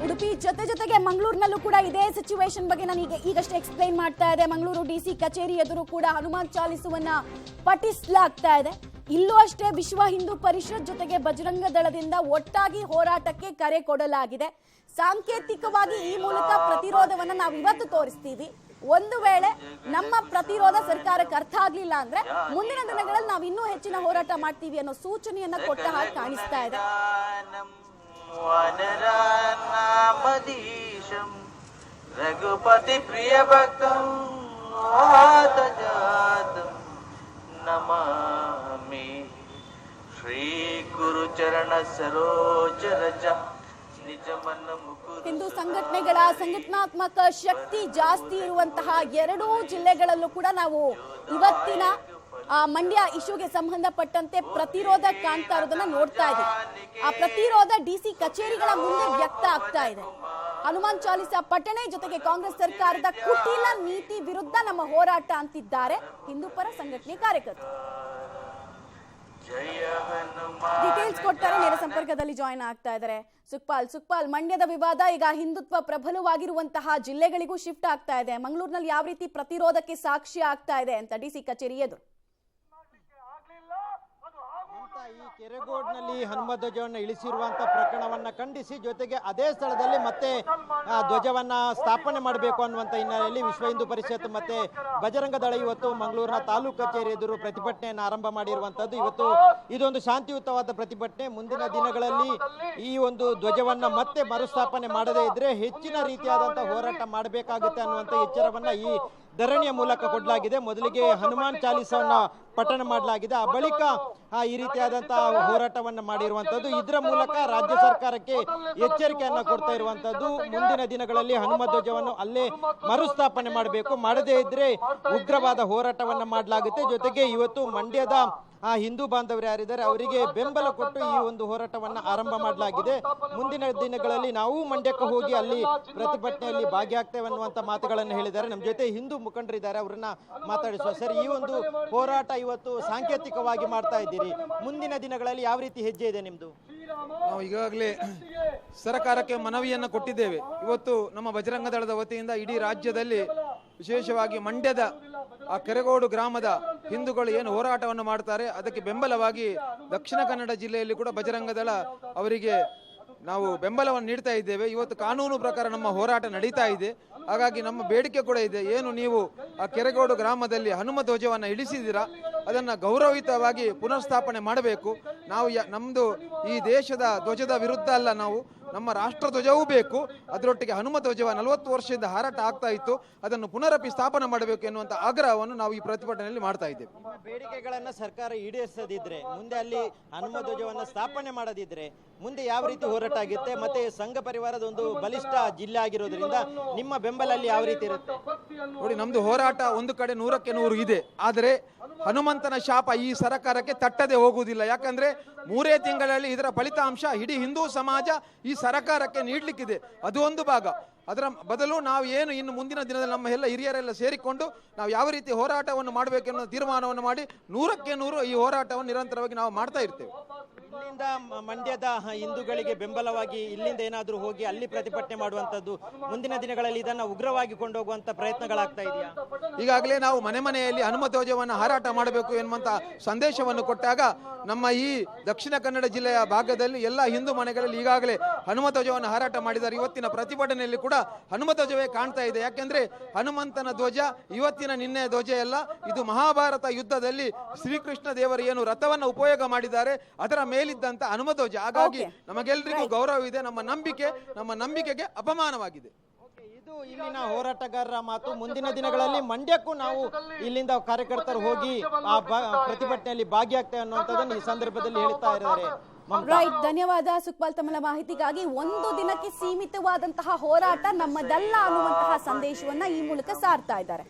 ಉಡುಪಿ ಜೊತೆಗೆ ಮಂಗಳೂರಿನಲ್ಲೂ ಕೂಡ ಇದೇ ಸಿಚುವೇಶನ್ ಬಗ್ಗೆ ನಾನು ಈಗಷ್ಟೇ ಎಕ್ಸ್ಪ್ಲೈನ್ ಮಾಡ್ತಾ ಇದ್ದೆ. ಮಂಗಳೂರು ಡಿಸಿ ಕಚೇರಿ ಎದುರು ಕೂಡ ಹನುಮಾನ್ ಚಾಲಿಸುವನ್ನ ಪಠಿಸಲಾಗ್ತಾ ಇದೆ. ಇಲ್ಲೂ ಅಷ್ಟೇ ವಿಶ್ವ ಹಿಂದೂ ಪರಿಷತ್ ಜೊತೆಗೆ ಬಜರಂಗ ದಳದಿಂದ ಒಟ್ಟಾಗಿ ಹೋರಾಟಕ್ಕೆ ಕರೆ ಕೊಡಲಾಗಿದೆ. ಸಾಂಕೇತಿಕವಾಗಿ ಈ ಮೂಲಕ ಪ್ರತಿರೋಧವನ್ನ ನಾವು ಇವತ್ತು ತೋರಿಸ್ತೀವಿ. ಒಂದು ವೇಳೆ ನಮ್ಮ ಪ್ರತಿರೋಧ ಸರ್ಕಾರಕ್ಕೆ ಅರ್ಥ ಆಗ್ಲಿಲ್ಲ ಅಂದ್ರೆ ಮುಂದಿನ ದಿನಗಳಲ್ಲಿ ನಾವು ಇನ್ನೂ ಹೆಚ್ಚಿನ ಹೋರಾಟ ಮಾಡ್ತೀವಿ ಅನ್ನೋ ಸೂಚನೆಯನ್ನ ಕೊಟ್ಟ ಹಾಗೆ ಕಾಣಿಸ್ತಾ ಇದೆ. ರಘುಪತಿ ಪ್ರಿಯ ಭಕ್ತಂ ನಮಾಮಿ ಶ್ರೀ ಗುರು ಚರಣ ಸರೋಜ ರಜ ಹಿಂದೂ ಸಂಘಟನೆಗಳ ಸಂಘಟನಾತ್ಮಕ ಶಕ್ತಿ ಜಾಸ್ತಿ ಇರುವಂತಹ ಎರಡೂ ಜಿಲ್ಲೆಗಳಲ್ಲೂ ಕೂಡ ನಾವು ಇವತ್ತಿನ ಮಂಡ್ಯ ಇಶ್ಯೂಗೆ ಸಂಬಂಧಪಟ್ಟಂತೆ ಪ್ರತಿರೋಧ ಕಾಣ್ತಾ ಇರೋದನ್ನ ನೋಡ್ತಾ ಇದ್ದೀವಿ. ಆ ಪ್ರತಿರೋಧ ಡಿಸಿ ಕಚೇರಿಗಳ ಮುಂದೆ ವ್ಯಕ್ತ ಆಗ್ತಾ ಇದೆ. ಹನುಮಾನ್ ಚಾಲಿಸಾ ಪಠಣೆ ಜೊತೆಗೆ ಕಾಂಗ್ರೆಸ್ ಸರ್ಕಾರದ ಕುಟಿಲ ನೀತಿ ವಿರುದ್ಧ ನಮ್ಮ ಹೋರಾಟ ಅಂತಿದ್ದಾರೆ ಹಿಂದೂ ಪರ ಸಂಘಟನೆ ಕಾರ್ಯಕರ್ತರು. ಡೀಟೇಲ್ಸ್ ಕೊಡ್ತಾರೆ, ನೇರ ಸಂಪರ್ಕದಲ್ಲಿ ಜಾಯಿನ್ ಆಗ್ತಾ ಇದ್ದಾರೆ ಸುಕ್ಪಾಲ್. ಮಂಡ್ಯದ ವಿವಾದ ಈಗ ಹಿಂದುತ್ವ ಪ್ರಬಲವಾಗಿರುವಂತಹ ಜಿಲ್ಲೆಗಳಿಗೂ ಶಿಫ್ಟ್ ಆಗ್ತಾ ಇದೆ. ಮಂಗಳೂರಿನಲ್ಲಿ ಯಾವ ರೀತಿ ಪ್ರತಿರೋಧಕ್ಕೆ ಸಾಕ್ಷಿ ಆಗ್ತಾ ಇದೆ ಅಂತ ಡಿಸಿ ಕಚೇರಿ ಎದುರು ಈ ಕೆರೆಗೋಡ್ನಲ್ಲಿ ಹನುಮ ಧ್ವಜವನ್ನು ಇಳಿಸಿರುವಂತಹ ಪ್ರಕರಣವನ್ನ ಖಂಡಿಸಿ ಜೊತೆಗೆ ಅದೇ ಸ್ಥಳದಲ್ಲಿ ಮತ್ತೆ ಧ್ವಜವನ್ನ ಸ್ಥಾಪನೆ ಮಾಡಬೇಕು ಅನ್ನುವಂತ ಹಿನ್ನೆಲೆಯಲ್ಲಿ ವಿಶ್ವ ಹಿಂದೂ ಪರಿಷತ್ ಮತ್ತೆ ಬಜರಂಗ ದಳ ಇವತ್ತು ಮಂಗಳೂರಿನ ತಾಲೂಕು ಕಚೇರಿ ಎದುರು ಪ್ರತಿಭಟನೆಯನ್ನು ಆರಂಭ ಮಾಡಿರುವಂತದ್ದು. ಇವತ್ತು ಇದೊಂದು ಶಾಂತಿಯುತವಾದ ಪ್ರತಿಭಟನೆ. ಮುಂದಿನ ದಿನಗಳಲ್ಲಿ ಈ ಒಂದು ಧ್ವಜವನ್ನ ಮತ್ತೆ ಮರುಸ್ಥಾಪನೆ ಮಾಡದೇ ಇದ್ರೆ ಹೆಚ್ಚಿನ ರೀತಿಯಾದಂತಹ ಹೋರಾಟ ಮಾಡಬೇಕಾಗುತ್ತೆ ಅನ್ನುವಂತ ಎಚ್ಚರವನ್ನ ಈ ಧರಣಿಯ ಮೂಲಕ ಕೊಡಲಾಗಿದೆ. ಮೊದಲಿಗೆ ಹನುಮಾನ್ ಚಾಲಿಸವನ್ನ ಪಠಣ ಮಾಡಲಾಗಿದೆ, ಆ ಬಳಿಕ ಈ ರೀತಿಯಾದಂತಹ ಹೋರಾಟವನ್ನ ಮಾಡಿರುವಂತದ್ದು. ಇದರ ಮೂಲಕ ರಾಜ್ಯ ಸರ್ಕಾರಕ್ಕೆ ಎಚ್ಚರಿಕೆಯನ್ನ ಕೊಡ್ತಾ ಇರುವಂತದ್ದು. ಮುಂದಿನ ದಿನಗಳಲ್ಲಿ ಹನುಮ ಧ್ವಜವನ್ನು ಅಲ್ಲೇ ಮರುಸ್ಥಾಪನೆ ಮಾಡಬೇಕು, ಮಾಡದೇ ಇದ್ರೆ ಉಗ್ರವಾದ ಹೋರಾಟವನ್ನ ಮಾಡಲಾಗುತ್ತೆ. ಜೊತೆಗೆ ಇವತ್ತು ಮಂಡ್ಯದ ಹಿಂದೂ ಬಾಂಧವರು ಯಾರಿದ್ದಾರೆ ಅವರಿಗೆ ಬೆಂಬಲ ಕೊಟ್ಟು ಈ ಒಂದು ಹೋರಾಟವನ್ನ ಆರಂಭ ಮಾಡಲಾಗಿದೆ. ಮುಂದಿನ ದಿನಗಳಲ್ಲಿ ನಾವು ಮಂಡ್ಯಕ್ಕೆ ಹೋಗಿ ಅಲ್ಲಿ ಪ್ರತಿಭಟನೆಯಲ್ಲಿ ಭಾಗಿಯಾಗ್ತೇವೆ ಅನ್ನುವಂತ ಮಾತುಗಳನ್ನು ಹೇಳಿದ್ದಾರೆ. ನಮ್ಮ ಜೊತೆ ಹಿಂದೂ ಮುಖಂಡರಿದ್ದಾರೆ, ಅವರನ್ನ ಮಾತಾಡಿಸುವ. ಸರ್, ಈ ಒಂದು ಹೋರಾಟ ಇವತ್ತು ಸಾಂಕೇತಿಕವಾಗಿ ಮಾಡ್ತಾ ಇದ್ದೀರಿ, ಮುಂದಿನ ದಿನಗಳಲ್ಲಿ ಯಾವ ರೀತಿ ಹೆಜ್ಜೆ ಇದೆ ನಿಮ್ದು? ನಾವು ಈಗಾಗಲೇ ಸರ್ಕಾರಕ್ಕೆ ಮನವಿಯನ್ನು ಕೊಟ್ಟಿದ್ದೇವೆ. ಇವತ್ತು ನಮ್ಮ ಬಜರಂಗ ದಳದ ವತಿಯಿಂದ ಇಡೀ ರಾಜ್ಯದಲ್ಲಿ ವಿಶೇಷವಾಗಿ ಮಂಡ್ಯದ ಆ ಕೆರೆಗೋಡು ಗ್ರಾಮದ ಹಿಂದೂಗಳು ಏನು ಹೋರಾಟವನ್ನು ಮಾಡ್ತಾರೆ ಅದಕ್ಕೆ ಬೆಂಬಲವಾಗಿ ದಕ್ಷಿಣ ಕನ್ನಡ ಜಿಲ್ಲೆಯಲ್ಲಿ ಕೂಡ ಬಜರಂಗ ದಳ ಅವರಿಗೆ ನಾವು ಬೆಂಬಲವನ್ನು ನೀಡ್ತಾ ಇದ್ದೇವೆ. ಇವತ್ತು ಕಾನೂನು ಪ್ರಕಾರ ನಮ್ಮ ಹೋರಾಟ ನಡೀತಾ ಇದೆ. ಹಾಗಾಗಿ ನಮ್ಮ ಬೇಡಿಕೆ ಕೂಡ ಇದೆ, ಏನು ನೀವು ಆ ಕೆರೆಗೋಡು ಗ್ರಾಮದಲ್ಲಿ ಹನುಮ ಧ್ವಜವನ್ನು ಇಳಿಸಿದ್ದೀರಾ ಅದನ್ನ ಗೌರವಯುತವಾಗಿ ಪುನರ್ಸ್ಥಾಪನೆ ಮಾಡಬೇಕು. ನಾವು ನಮ್ದು ಈ ದೇಶದ ಧ್ವಜದ ವಿರುದ್ಧ ಅಲ್ಲ, ನಾವು ನಮ್ಮ ರಾಷ್ಟ್ರ ಧ್ವಜವೂ ಬೇಕು, ಅದರೊಟ್ಟಿಗೆ ಹನುಮ ಧ್ವಜವ 40 ವರ್ಷದಿಂದ ಹಾರಾಟ ಆಗ್ತಾ ಇತ್ತು, ಅದನ್ನು ಪುನರಪಿ ಸ್ಥಾಪನೆ ಮಾಡಬೇಕು ಎನ್ನುವಂತ ಆಗ್ರಹವನ್ನು ನಾವು ಈ ಪ್ರತಿಭಟನೆಯಲ್ಲಿ ಮಾಡ್ತಾ ಇದ್ದೇವೆ. ಬೇಡಿಕೆಗಳನ್ನ ಸರ್ಕಾರ ಈಡೇರಿಸದಿದ್ರೆ, ಮುಂದೆ ಅಲ್ಲಿ ಹನುಮ ಧ್ವಜವನ್ನ ಸ್ಥಾಪನೆ ಮಾಡದಿದ್ರೆ ಮುಂದೆ ಯಾವ ರೀತಿ ಹೋರಾಟ ಆಗುತ್ತೆ? ಮತ್ತೆ ಸಂಘ ಪರಿವಾರದ ಒಂದು ಬಲಿಷ್ಠ ಜಿಲ್ಲೆ ಆಗಿರೋದ್ರಿಂದ ನಿಮ್ಮ ಬೆಂಬಲ ಅಲ್ಲಿ ಯಾವ ರೀತಿ ಇರುತ್ತೆ? ನೋಡಿ, ನಮ್ದು ಹೋರಾಟ ಒಂದು ಕಡೆ 100ಕ್ಕೆ 100 ಇದೆ, ಆದರೆ ಹನುಮಂತನ ಶಾಪ ಈ ಸರ್ಕಾರಕ್ಕೆ ತಟ್ಟದೆ ಹೋಗುವುದಿಲ್ಲ. ಯಾಕಂದ್ರೆ 3 ತಿಂಗಳಲ್ಲಿ ಇದರ ಫಲಿತಾಂಶ ಇಡೀ ಹಿಂದೂ ಸಮಾಜ ಈ ಸರ್ಕಾರಕ್ಕೆ ನೀಡಲಿಕ್ಕಿದೆ, ಅದು ಒಂದು ಭಾಗ. ಅದರ ಬದಲು ನಾವು ಏನು ಇನ್ನು ಮುಂದಿನ ದಿನದಲ್ಲಿ ನಮ್ಮ ಎಲ್ಲ ಹಿರಿಯರೆಲ್ಲ ಸೇರಿಕೊಂಡು ನಾವು ಯಾವ ರೀತಿ ಹೋರಾಟವನ್ನು ಮಾಡಬೇಕೆನ್ನೋ ತೀರ್ಮಾನವನ್ನು ಮಾಡಿ 100ಕ್ಕೆ 100 ಈ ಹೋರಾಟವನ್ನು ನಿರಂತರವಾಗಿ ನಾವು ಮಾಡ್ತಾ ಇರ್ತೇವೆ. ಇಲ್ಲಿಂದ ಮಂಡ್ಯದ ಹಿಂದೂಗಳಿಗೆ ಬೆಂಬಲವಾಗಿ ಇಲ್ಲಿಂದ ಏನಾದರೂ ಹೋಗಿ ಅಲ್ಲಿ ಪ್ರತಿಭಟನೆ ಮಾಡುವಂತದ್ದು, ಮುಂದಿನ ದಿನಗಳಲ್ಲಿ ಇದನ್ನ ಉಗ್ರವಾಗಿ ಕೊಂಡೋಗುವಂತ ಪ್ರಯತ್ನಗಳಾಗ್ತಾ ಇದೆಯಾ? ಈಗಾಗಲೇ ನಾವು ಮನೆ ಮನೆಯಲ್ಲಿ ಹನುಮ ಧ್ವಜವನ್ನು ಹಾರಾಟ ಮಾಡಬೇಕು ಎನ್ನುವಂತ ಸಂದೇಶವನ್ನು ಕೊಟ್ಟಾಗ ನಮ್ಮ ಈ ದಕ್ಷಿಣ ಕನ್ನಡ ಜಿಲ್ಲೆಯ ಭಾಗದಲ್ಲಿ ಎಲ್ಲ ಹಿಂದೂ ಮನೆಗಳಲ್ಲಿ ಈಗಾಗಲೇ ಹನುಮ ಧ್ವಜವನ್ನು ಹಾರಾಟ ಮಾಡಿದ್ದಾರೆ. ಇವತ್ತಿನ ಪ್ರತಿಭಟನೆಯಲ್ಲಿ ಕೂಡ ಹನುಮ ಧ್ವಜವೇ ಕಾಣ್ತಾ ಇದೆ. ಯಾಕೆಂದ್ರೆ ಹನುಮಂತನ ಧ್ವಜ ಇವತ್ತಿನ ನಿನ್ನೆ ಧ್ವಜ ಎಲ್ಲ, ಇದು ಮಹಾಭಾರತ ಯುದ್ಧದಲ್ಲಿ ಶ್ರೀಕೃಷ್ಣ ದೇವರು ಏನು ರಥವನ್ನು ಉಪಯೋಗ ಮಾಡಿದ್ದಾರೆ ಅದರ ಮೇಲಿದ್ದಂತ ಹನುಮ ಧ್ವಜ. ಹಾಗಾಗಿ ನಮಗೆಲ್ಲರಿಗೂ ಗೌರವ ಇದೆ, ನಮ್ಮ ನಂಬಿಕೆಗೆ ಅಪಮಾನವಾಗಿದೆ. ಇದು ಇಲ್ಲಿನ ಹೋರಾಟಗಾರರ ಮಾತು. ಮುಂದಿನ ದಿನಗಳಲ್ಲಿ ಮಂಡ್ಯಕ್ಕೂ ನಾವು ಇಲ್ಲಿಂದ ಕಾರ್ಯಕರ್ತರು ಹೋಗಿ ಆ ಪ್ರತಿಭಟನೆಯಲ್ಲಿ ಭಾಗಿಯಾಗ್ತೇವೆ ಅನ್ನುವಂಥದ್ದನ್ನು ಈ ಸಂದರ್ಭದಲ್ಲಿ ಹೇಳ್ತಾ ಇದ್ದಾರೆ. ರೈಟ್, ಧನ್ಯವಾದ ಸುಕ್ಪಾಲ್ ತಮ್ಮ ಮಾಹಿತಿಗಾಗಿ. ಒಂದು ದಿನಕ್ಕೆ ಸೀಮಿತವಾದಂತಹ ಹೋರಾಟ ನಮ್ಮದಲ್ಲ ಅನ್ನುವಂತಹ ಸಂದೇಶವನ್ನ ಈ ಮೂಲಕ ಸಾರ್ತಾ ಇದ್ದಾರೆ.